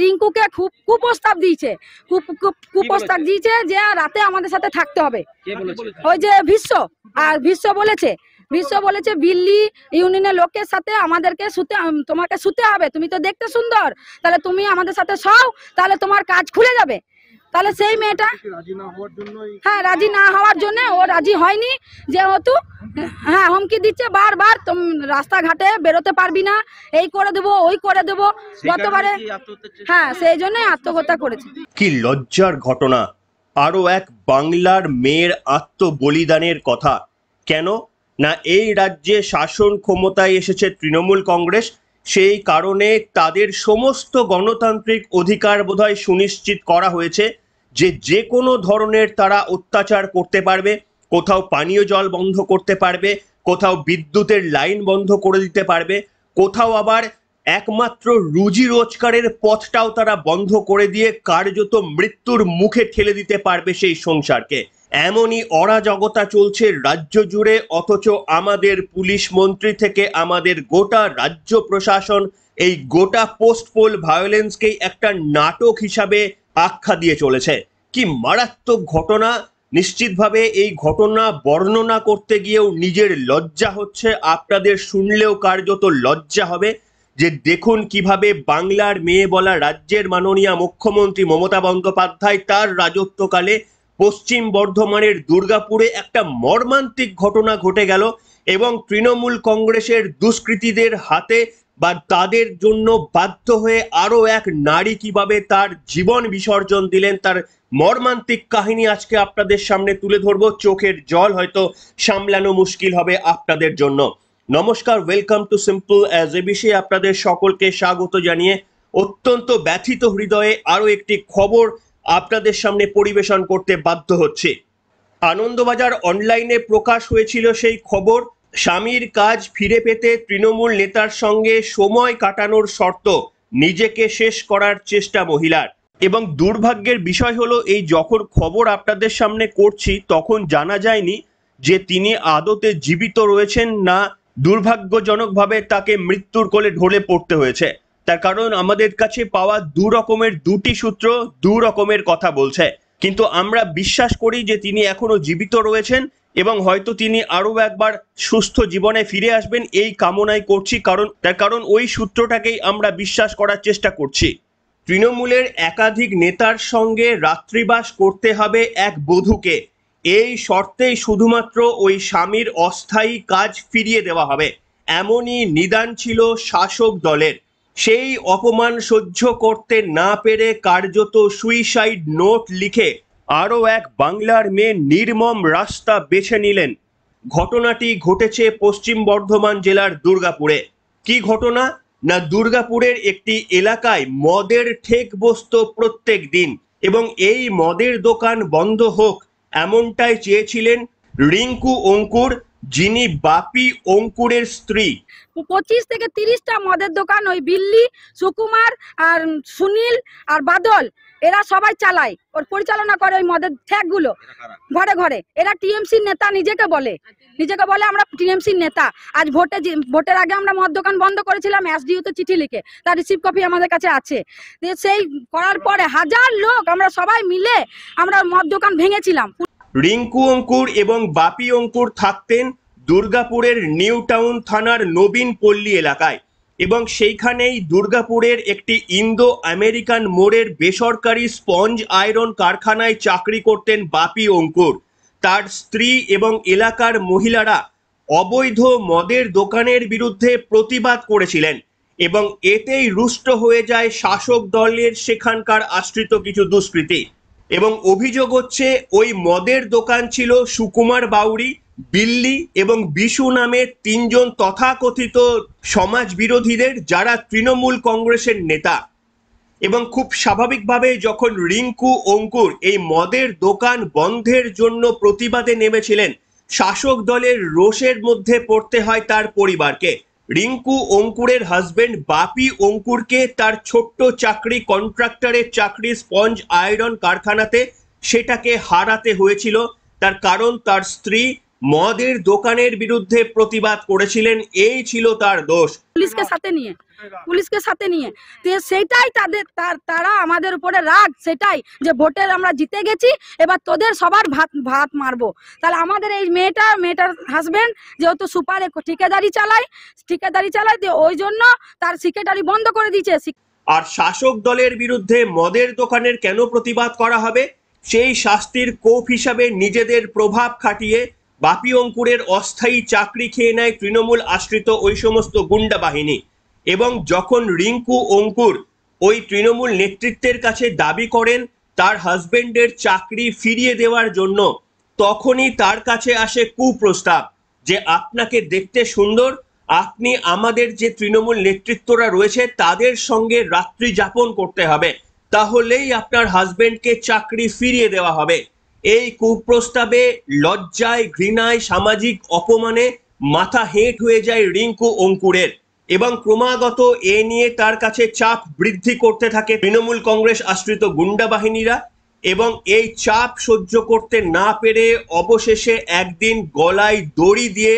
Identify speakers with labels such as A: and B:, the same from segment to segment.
A: রিঙ্কুকে খুব কুপ্রস্তাব দিয়েছে, কুপ্রস্তাব দিয়েছে যে রাতে আমাদের সাথে থাকতে হবে। ওই যে বিশ্ব বলেছে বিল্লি ইউনিয়নের লোকের সাথে আমাদেরকে তোমাকে শুতে হবে, তুমি তো দেখতে সুন্দর, তাহলে তুমি আমাদের সাথে শোও, তাহলে তোমার কাজ খুলে যাবে। তাহলে সেই মেয়েটা হ্যাঁ রাজি না হওয়ার জন্য ও রাজি হয়নি, যেহেতু হ্যাঁ হুমকি দিচ্ছে বারবার, তুমি রাস্তাঘাটে বেরোতে পারবি না, এই করে দেবো ওই করে দেবো গতবারে। হ্যাঁ সেই জন্যই আত্মহত্যা করেছে।
B: কি লজ্জার ঘটনা! আরো এক বাংলার মেয়ের আত্মবলিদানের কথা। কেন না এই রাজ্যে শাসন ক্ষমতায় এসেছে তৃণমূল কংগ্রেস, সেই কারণে তাদের সমস্ত গণতান্ত্রিক অধিকার বোধহয় সুনিশ্চিত করা হয়েছে যে কোনো ধরনের তারা অত্যাচার করতে পারবে, কোথাও পানীয় জল বন্ধ করতে পারবে, কোথাও বিদ্যুতের লাইন বন্ধ করে দিতে পারবে, কোথাও আবার একমাত্র রুজি রোজগারের পথটাও তারা বন্ধ করে দিয়ে কার্যত মৃত্যুর মুখে ঠেলে দিতে পারবে সেই সংসারকে। এমনই অরাজকতা চলছে রাজ্য জুড়ে, অথচ আমাদের পুলিশ মন্ত্রী থেকে আমাদের গোটা রাজ্য প্রশাসন এই গোটা পোস্ট পোল ভায়োলেন্সকেই একটা নাটক হিসাবে আখ্যা দিয়ে চলেছে। কি মারাত্মক ঘটনা! নিশ্চিতভাবে এই ঘটনা বর্ণনা করতে গিয়েও নিজের লজ্জা হচ্ছে, আপনাদের শুনলেও কার্যত লজ্জা হবে যে দেখুন কিভাবে বাংলার মেয়ে বলা রাজ্যের মাননীয় মুখ্যমন্ত্রী মমতা বন্দ্যোপাধ্যায় তার রাজত্বকালে পশ্চিম বর্ধমানের দুর্গাপুরে একটা মর্মান্তিক ঘটনা ঘটে গেল এবং তৃণমূল কংগ্রেসের দুষ্কৃতীদের হাতে বা তাদের জন্য বাধ্য হয়ে আরো এক নারী কিভাবে তার জীবন বিসর্জন দিলেন, তার মর্মান্তিক কাহিনী আজকে আপনাদের সামনে তুলে ধরবো। চোখের জল হয়তো সামলানো মুশকিল হবে আপনাদের জন্য। নমস্কার, welcome to simple as ABC. আপনাদের সকলকে স্বাগত জানিয়ে অত্যন্ত ব্যথিত হৃদয়ে আরো একটি খবর আপনাদের সামনে পরিবেশন করতে বাধ্য হচ্ছে। আনন্দবাজার অনলাইনে প্রকাশ হয়েছিল সেই খবর, স্বামীর কাজ ফিরে পেতে তৃণমূল নেতার সঙ্গে সময় কাটানোর শর্ত, নিজেকে শেষ করার চেষ্টা মহিলার। এবং দুর্ভাগ্যের বিষয় হলো এই যখন খবর আপনাদের সামনে করছি তখন জানা যায়নি যে তিনি আদতে জীবিত রয়েছেন না দুর্ভাগ্যজনকভাবে তাকে মৃত্যুর কোলে ঢলে পড়তে হয়েছে। তার কারণ আমাদের কাছে পাওয়া দুটি সূত্র দু রকমের কথা বলছে, কিন্তু আমরা বিশ্বাস করি যে তিনি এখনো জীবিত রয়েছেন এবং হয়তো তিনি আরো একবার সুস্থ জীবনে ফিরে আসবেন এই কামনাই করছি, তার কারণ ওই সূত্রটাকেই আমরা বিশ্বাস করার চেষ্টা করছি। তৃণমূলের একাধিক নেতার সঙ্গে রাত্রিবাস করতে হবে এক বধূকে, এই শর্তেই শুধুমাত্র ওই স্বামীর অস্থায়ী কাজ ফিরিয়ে দেওয়া হবে, এমনই নিদান ছিল শাসক দলের। সেই অপমান সহ্য করতে না পেরে কার্যত সুইসাইড নোট লিখে আরও এক বাংলার মেয়ে নির্মম রাস্তা বেছে নিলেন। ঘটনাটি ঘটেছে পশ্চিম বর্ধমান জেলার দুর্গাপুরে। কি ঘটনা না, দুর্গাপুরের একটি এলাকায় মদের ঠেক বসত প্রত্যেক দিন এবং এই মদের দোকান বন্ধ হোক এমনটাই চেয়েছিলেন রিঙ্কু অঙ্কুর, যিনি বাপি অঙ্কুরের স্ত্রী।
A: 25 থেকে 30টা মদের দোকান ওই বিল্লি, সুকুমার আর সুনীল আর বাদল এরা সবাই চালায়, ওর পরিচালনা করে ওই মদের ঠেকগুলো ঘরে ঘরে। এরা টিএমসির নেতা নিজেকে বলে আমরা টিএমসির নেতা। আজ ভোটের আগে আমরা মদ দোকান বন্ধ করেছিলাম, এসডিও তে চিঠি লিখে, তার রিসিভ কপি আমাদের কাছে আছে। সেই করার পরে হাজার লোক আমরা সবাই মিলে আমরা মদ দোকান ভেঙেছিলাম।
B: রিঙ্কু অঙ্কুর এবং বাপি অঙ্কুর থাকতেন দুর্গাপুরের নিউ টাউন থানার নবীন পল্লী এলাকায় এবং সেইখানেই দুর্গাপুরের একটি ইন্দো আমেরিকান মোড়ের বেসরকারি স্পঞ্জ আয়রন কারখানায় চাকরি করতেন বাপি অঙ্কুর। তার স্ত্রী এবং এলাকার মহিলারা অবৈধ মদের দোকানের বিরুদ্ধে প্রতিবাদ করেছিলেন এবং এতেই রুষ্ট হয়ে যায় শাসক দলের সেখানকার আশ্রিত কিছু দুষ্কৃতী। এবং অভিযোগ হচ্ছে ওই মদের দোকান ছিল সুকুমার বাউরি, বিল্লি এবং বিশু নামের 3 জন তথাকথিত সমাজ বিরোধীদের, যারা তৃণমূল কংগ্রেসের নেতা। এবং খুব স্বাভাবিকভাবে যখন রিঙ্কু অঙ্কুর এই মদের দোকান বন্ধের জন্য প্রতিবাদে নেমেছিলেন, শাসক দলের রোষের মধ্যে পড়তে হয় তার পরিবারকে। রিঙ্কু অঙ্কুরের হাজবেন্ড বাপি অঙ্কুরকে তার ছোট্ট চাকরি, কন্ট্রাক্টরের চাকরি স্পঞ্জ আয়রন কারখানাতে, সেটাকে হারাতে হয়েছিল। তার কারণ তার স্ত্রী মদের দোকানের বিরুদ্ধে প্রতিবাদ করেছিলেন, এই ছিল তার দোষ।
A: পুলিশকে সাথে নিয়ে পুলিশকে সাথে নিয়ে। তো সেটাই তারা আমাদের উপরে রাগ, সেটাই যে ভোটের আমরা জিতে গেছি, এবার তোদের সবার ভাত মারবো। তাহলে আমাদের এই মেয়েটার হাজবেন্ড যেহেতু সুপারে ঠিকাদারি চালায় দিয়ে ওই জন্য তার সেক্রেটারি বন্ধ করে দিয়েছে।
B: আর শাসক দলের বিরুদ্ধে মদের দোকানের কেন প্রতিবাদ করা হবে? সেই শাস্তির কোপ হিসাবে নিজেদের প্রভাব খাটিয়ে বাপি অঙ্কুরের অস্থায়ী চাকরি খেয়ে নেয় তৃণমূল আশ্রিত ওই সমস্ত গুন্ডা বাহিনী। এবং যখন রিঙ্কু অঙ্কুর ওই তৃণমূল নেতৃত্বের কাছে দাবি করেন তার হাজবেন্ডের চাকরি ফিরিয়ে দেওয়ার জন্য, তখনই তার কাছে আসে কুপ্রস্তাব যে আপনাকে দেখতে সুন্দর, আপনি আমাদের যে তৃণমূল নেতৃত্বরা রয়েছে তাদের সঙ্গে রাত্রি যাপন করতে হবে, তাহলেই আপনার হাজবেন্ডকে চাকরি ফিরিয়ে দেওয়া হবে। এই কুপ্রস্তাবে লজ্জায়, ঘৃণায়, সামাজিক অপমানে মাথা হেঁট হয়ে যায় রিঙ্কু অঙ্কুরের, এবং ক্রমাগত এ নিয়ে তার কাছে চাপ বৃদ্ধি করতে থাকে তৃণমূল কংগ্রেস আশ্রিত গুন্ডা বাহিনীরা। এবং এই চাপ সহ্য করতে না পেরে অবশেষে একদিন গলায় দড়ি দিয়ে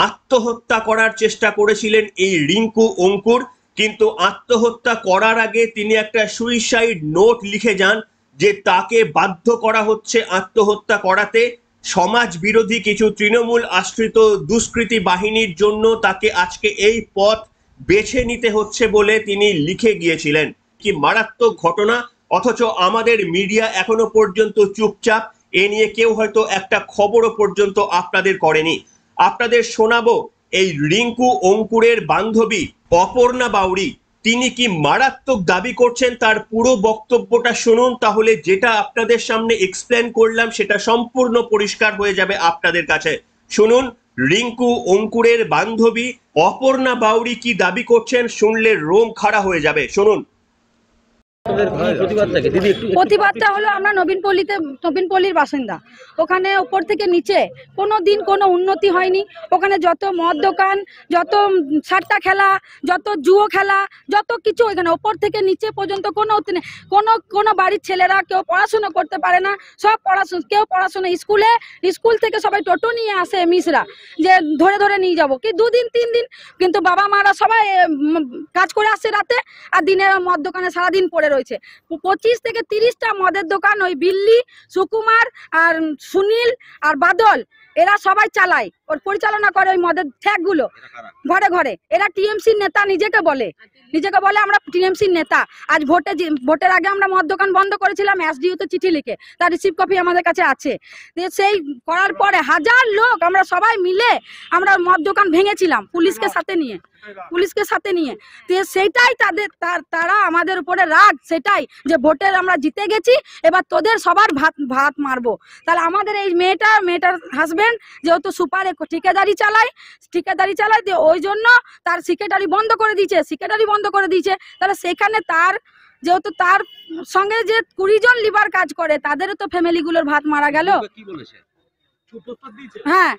B: আত্মহত্যা করার চেষ্টা করেছিলেন এই রিঙ্কু অঙ্কুর। কিন্তু আত্মহত্যা করার আগে তিনি একটা সুইসাইড নোট লিখে যান যে তাকে বাধ্য করা হচ্ছে আত্মহত্যা করাতে। সমাজ বিরোধী কিছু তৃণমূল আশ্রিত দুষ্কৃতী বাহিনীর জন্য তাকে আজকে এই পথ বেছে নিতে হচ্ছে বলে তিনি লিখে গিয়েছিলেন। কি মারাত্মক ঘটনা, অথচ আমাদের মিডিয়া এখনো পর্যন্ত চুপচাপ। এ নিয়ে কেউ হয়তো একটা খবরও পর্যন্ত আপনাদের করেনি। আপনাদের শোনাবো এই রিঙ্কু অঙ্কুরের বান্ধবী অপর্ণা বাউরি তিনি কি মারাত্মক দাবি করছেন, তার পুরো বক্তব্যটা শুনুন, তাহলে যেটা আপনাদের সামনে এক্সপ্লেন করলাম সেটা সম্পূর্ণ পরিষ্কার হয়ে যাবে আপনাদের কাছে। শুনুন রিঙ্কু অঙ্কুরের বান্ধবী অপর্ণা বাউরি কি দাবি করছেন, শুনলে রোম খাড়া হয়ে যাবে। শুনুন।
A: প্রতিবাদটা হলো আমরা নবীনপল্লীর বাসিন্দা। ওখানে উপর থেকে নিচে কোনো দিন কোনো উন্নতি হয়নি। ওখানে যত মদ দোকান, যত সাট্টা খেলা, যত জুয়ো খেলা, যত কিছু ওইখানে উপর থেকে নিচে পর্যন্ত কোনো বাড়ির ছেলেরা কেউ পড়াশুনো করতে পারে না। সব কেউ পড়াশুনো স্কুল থেকে সবাই টোটো নিয়ে আসে মিসরা, যে ধরে নিয়ে যাবো কি 2 দিন 3 দিন, কিন্তু বাবা মারা সবাই কাজ করে আসছে রাতে, আর দিনে মদ দোকানে সারাদিন পড়ে রয়েছে। 25 থেকে 30টা মদের দোকান ওই বিল্লি, সুকুমার আর সুনীল আর বাদল এরা সবাই চালায়, ওর পরিচালনা করে ওই মদের ঠ্যাকগুলো ঘরে ঘরে। এরা টিএমসির নেতা নিজেকে বলে আমরা টিএমসির নেতা। আজ ভোটের আগে আমরা মদ দোকান বন্ধ করেছিলাম, এসডিও তো চিঠি লিখে, তার রিসিভ কপি আমাদের কাছে আছে। সেই করার পরে 1000 লোক আমরা সবাই মিলে আমরা মদ দোকান ভেঙেছিলাম পুলিশকে সাথে নিয়ে। তো সেইটাই তারা আমাদের উপরে রাগ, সেটাই যে ভোটের আমরা জিতে গেছি, এবার তোদের সবার ভাত মারবো। তাহলে আমাদের এই মেয়েটার হাজবেন্ড যেহেতু সুপারে ঠিকাদারি চালায় দিয়ে ওই জন্য তার সেক্রেটারি বন্ধ করে দিয়েছে। তাহলে সেখানে যেহেতু তার সঙ্গে যে 20 জন লিবার কাজ করে, তাদেরও তো ফ্যামিলিগুলোর ভাত মারা গেল। হ্যাঁ,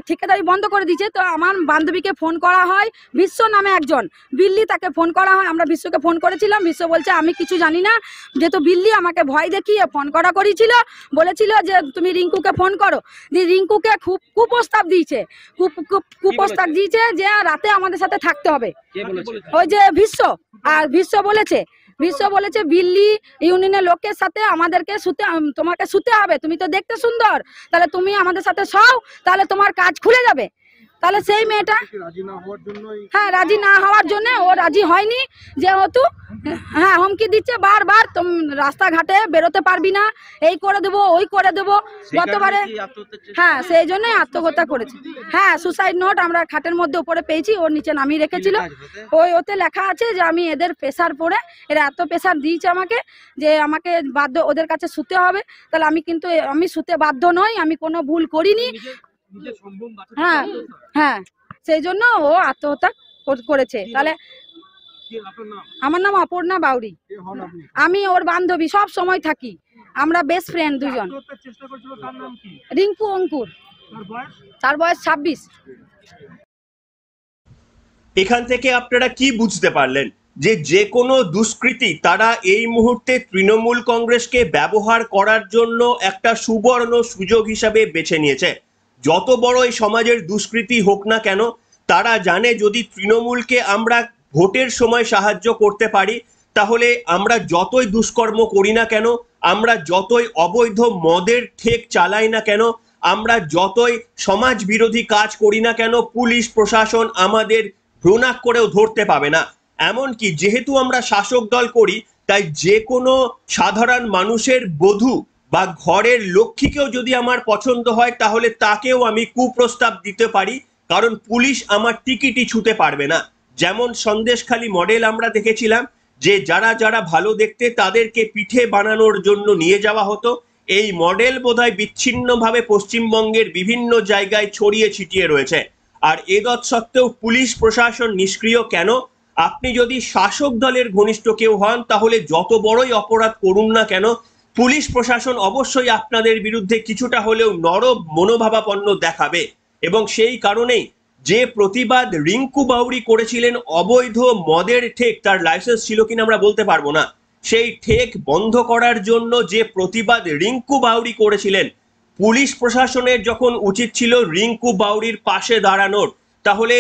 A: ঠিকাদারি বন্ধ করে দিয়েছে। তো আমার বান্ধবীকে ফোন করা হয়, বিশ্ব নামে একজন বিল্লি, তাকে ফোন করা হয়। আমরা বিশ্বকে ফোন করেছিলাম, বিশ্ব বলছে আমি কিছু জানি না, যেহেতু বিল্লি আমাকে ভয় দেখিয়ে ফোন করেছিল, বলেছিল যে তুমি রিঙ্কুকে ফোন করো। রিঙ্কুকে খুব কুপ্রস্তাব দিয়েছে যে রাতে আমাদের সাথে থাকতে হবে। ওই যে বিশ্ব বলেছে বিল্লি ইউনিয়নের লোকের সাথে তোমাকে শুতে হবে, তুমি তো দেখতে সুন্দর, তাহলে তুমি আমাদের সাথে শোও, তাহলে তোমার কাজ খুলে যাবে। তাহলে সেই মেয়েটা রাজি না হওয়ার জন্য ও রাজি হয়নি, যেহেতু হুমকি দিচ্ছে বারবার, তুমি রাস্তাঘাটে বেরোতে পারবি না, এই করে দেবো ওই করে দেবো গতবারে। সেই জন্যই আত্মহত্যা করেছে। সুসাইড নোট আমরা খাটের মধ্যে উপরে পেয়েছি, ওর নিচে নামিয়ে রেখেছিল। ওতে লেখা আছে যে আমি এদের প্রেসার পড়ে, এরা এত প্রেসার দিয়েছে আমাকে যে আমাকে বাধ্য ওদের কাছে শুতে হবে। তাহলে আমি শুতে বাধ্য নই, আমি কোনো ভুল করিনি। সেই জন্য ও আত্মহত্যা করেছে। তাহলে আমার নাম অপর্ণা বাউরি, আমি ওর বান্ধবী, সব সময় থাকি, আমরা বেস্ট ফ্রেন্ড দুজন। রিঙ্কু অঙ্কুর, তার বয়স 26।
B: এখান থেকে আপনারা কি বুঝতে পারলেন? যে কোনো দুষ্কৃতী তারা এই মুহূর্তে তৃণমূল কংগ্রেসকে ব্যবহার করার জন্য একটা সুবর্ণ সুযোগ হিসাবে বেছে নিয়েছে। যত বড় এই সমাজের দুষ্কৃতী হোক না কেন, তারা জানে যদি তৃণমূলকে আমরা ভোটের সময় সাহায্য করতে পারি, তাহলে আমরা যতই দুষ্কর্ম করি না কেন, আমরা যতই অবৈধ মদের ঠেক চালাই না কেন, আমরা যতই সমাজ বিরোধী কাজ করি না কেন, পুলিশ প্রশাসন আমাদের ভ্রুনাক করেও ধরতে পাবে না। এমনকি যেহেতু আমরা শাসক দল করি, তাই যে কোনো সাধারণ মানুষের বধূ বা ঘরের লক্ষ্মীকেও যদি আমার পছন্দ হয়, তাহলে তাকেও আমি কুপ্রস্তাব দিতে পারি, কারণ পুলিশ আমার টিকিটই ছুঁতে পারবে না। যেমন সন্দেশখালী মডেল আমরা দেখেছিলাম, যে যারা যারা ভালো দেখতে তাদেরকে পিঠে বানানোর জন্য নিয়ে যাওয়া হতো। এই মডেল বোধহয় বিচ্ছিন্নভাবে পশ্চিমবঙ্গের বিভিন্ন জায়গায় ছড়িয়ে ছিটিয়ে রয়েছে। আর এতৎসত্ত্বেও পুলিশ প্রশাসন নিষ্ক্রিয় কেন? আপনি যদি শাসক দলের ঘনিষ্ঠ কেউ হন, তাহলে যত বড়ই অপরাধ করুন না কেন, পুলিশ প্রশাসন অবশ্যই আপনাদের বিরুদ্ধে কিছুটা হলেও নরম মনোভাবাপন্ন দেখাবে। এবং সেই কারণেই যে প্রতিবাদ রিঙ্কু বাউরি করেছিলেন, অবৈধ মদের ঠেক, তার লাইসেন্স ছিল কিনা আমরা বলতে পারবো না, সেই ঠেক বন্ধ করার জন্য যে প্রতিবাদ রিঙ্কু বাউরি করেছিলেন, পুলিশ প্রশাসনের যখন উচিত ছিল রিঙ্কু বাউরির পাশে দাঁড়ানোর, তাহলে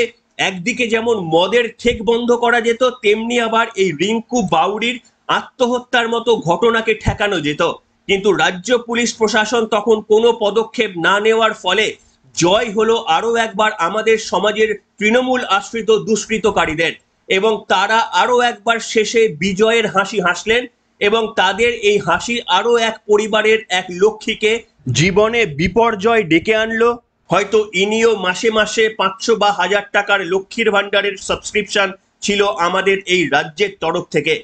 B: একদিকে যেমন মদের ঠেক বন্ধ করা যেত, তেমনি আবার এই রিঙ্কু বাউরির আত্মহত্যার মতো ঘটনাকে ঠেকানো যেত। কিন্তু রাজ্য পুলিশ প্রশাসন তখন কোনো পদক্ষেপ না নেওয়ার ফলে জয় হলো আরো একবার আমাদের সমাজের তৃণমূল আশ্রিত দুষ্কৃতকারীদের, এবং তারা আরো একবার শেষে বিজয়ের হাসি হাসলেন, এবং তাদের এই হাসি আরো এক পরিবারের এক লক্ষ্মীকে জীবনে বিপর্যয় ডেকে আনলো। হয়তো ইনিও মাসে মাসে 500 বা 1000 টাকার লক্ষ্মীর ভান্ডারের সাবস্ক্রিপশন ছিল আমাদের এই রাজ্যের তরফ থেকে।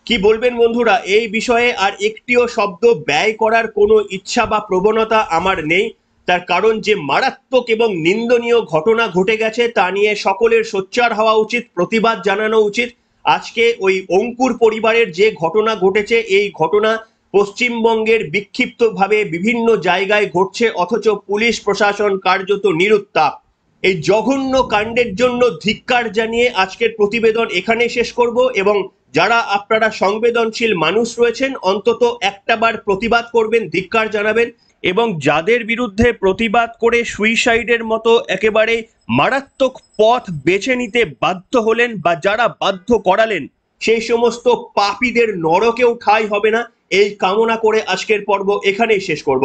B: কি বলবেন বন্ধুরা, এই বিষয়ে আর একটিও শব্দ ব্যয় করার কোনো ইচ্ছা বা প্রবণতা আমার নেই। তার কারণ যে মারাত্মক এবং নিন্দনীয় ঘটনা ঘটে গেছে, তা নিয়ে সকলের সোচ্চার হওয়া উচিত, প্রতিবাদ জানানো উচিত। আজকে ওই অঙ্কুর পরিবারের যে ঘটনা ঘটেছে, এই ঘটনা পশ্চিমবঙ্গের বিক্ষিপ্তভাবে বিভিন্ন জায়গায় ঘটছে, অথচ পুলিশ প্রশাসন কার্যত নিরুত্তাপ। এই জঘন্য কাণ্ডের জন্য ধিক্কার জানিয়ে আজকের প্রতিবেদন এখানে শেষ করব, এবং যারা আপনারা সংবেদনশীল মানুষ রয়েছেন, অন্তত একটাবার প্রতিবাদ করবেন, ধিক্কার জানাবেন, এবং যাদের বিরুদ্ধে প্রতিবাদ করে সুইসাইডের মতো একেবারে মারাত্মক পথ বেছে নিতে বাধ্য হলেন বা যারা বাধ্য করালেন, সেই সমস্ত পাপীদের নরকেও ঠাঁই হবে না, এই কামনা করে আজকের পর্ব এখানেই শেষ করব।